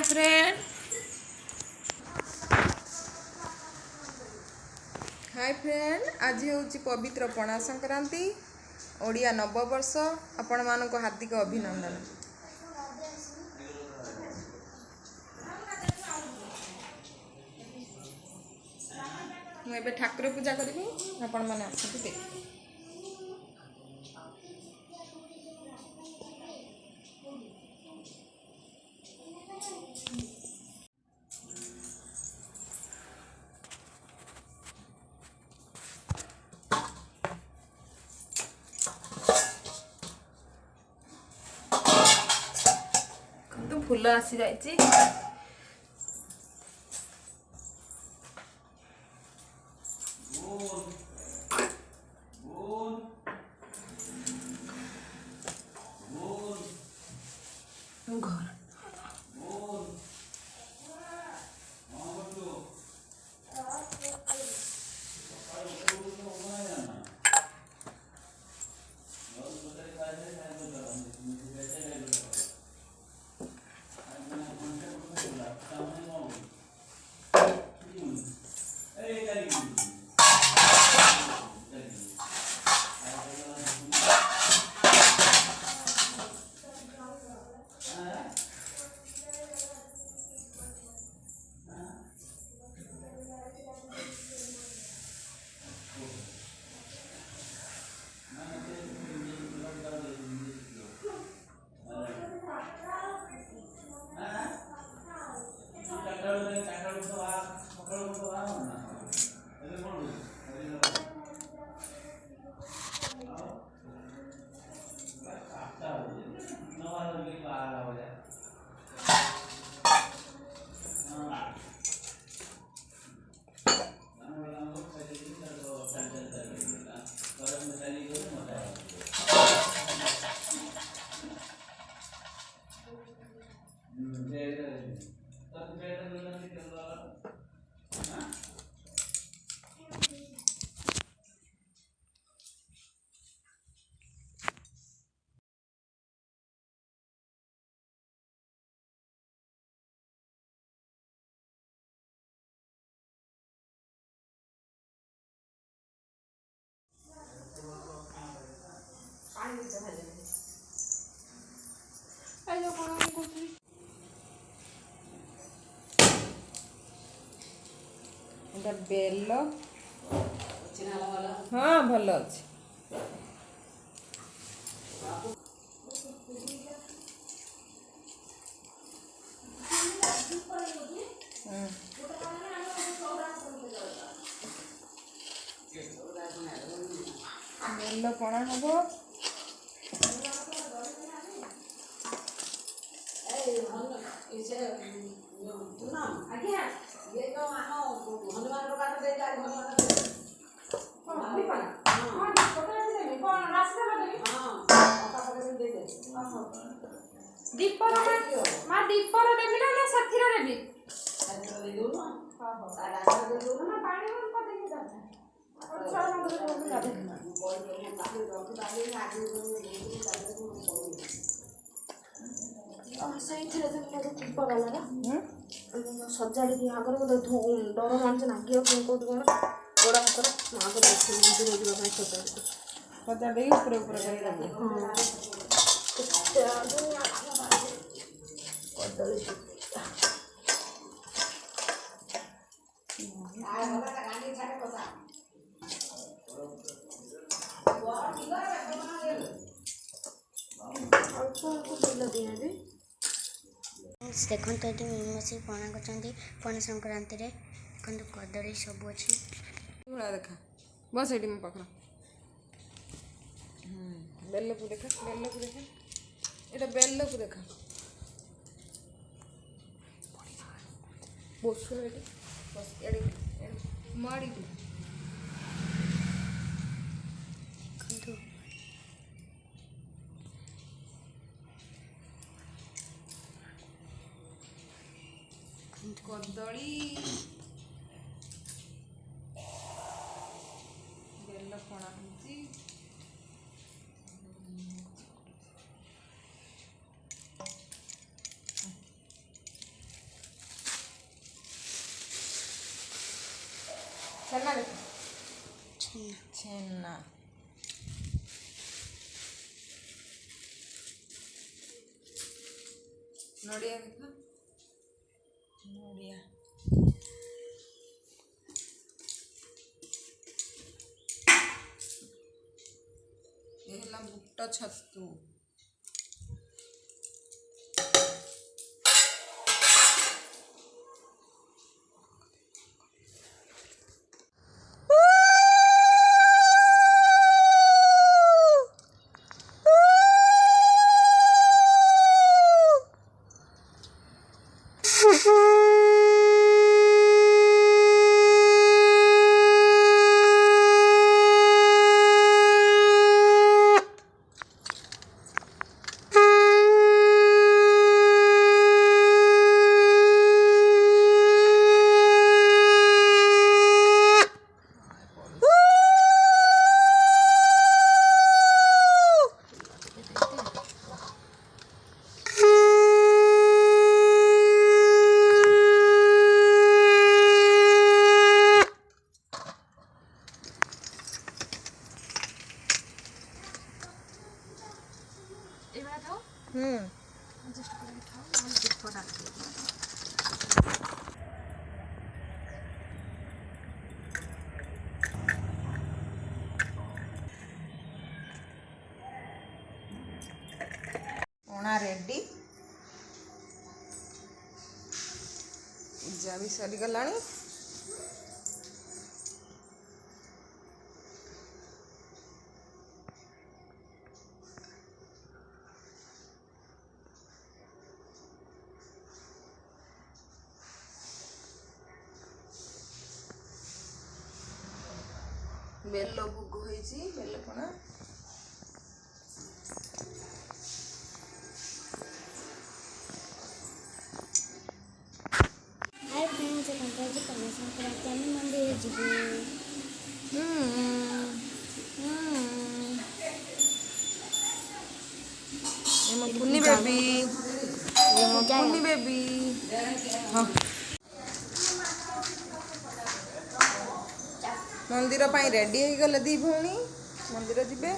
Friend आज हूँ पवित्र पणा संक्रांति ओडिया नववर्ष आपण मानक हार्दिक अभिनंदन। मुझे ठाकुर पूजा करी आपण मैंने आसतु देख। तो फूल आसी जाइए घर बेल हाँ भल अच्छे बेल पणा हम दीपर माँ दीपर देवी ना साथी देवी सजाड़ी आगे डर मानुचे नागिया कौट कौन गोड़ा हाथ माँ को सजाड़ी देखो तो ये मिलमसी पणा कर पणा संक्रांति रे देखो कदली सब अच्छी देखा बस ये मो पाख बेल को देखा ये बेल को देखा बस माड़ी कदली बेल पणा ଛେନା ନଡ଼ିଆ ଦେଖ ନଡ଼ିଆ ଏ ହେଲା ବୁଟ ଛତୁ ଅଣା ରେଡ଼ି ପୂଜା ବି ସରିଗଲାଣି ବେଲ ଭୋଗ ହେଇଛି ବେଲପଣା हाय फ्रेंड्स कंप्लीट पना संक्रांति आम मंदिर जीवु कुनी बेबी कुनी बेबी हाँ मंदिर पाई रेडी हो गले दी भौणी मंदिर जिबे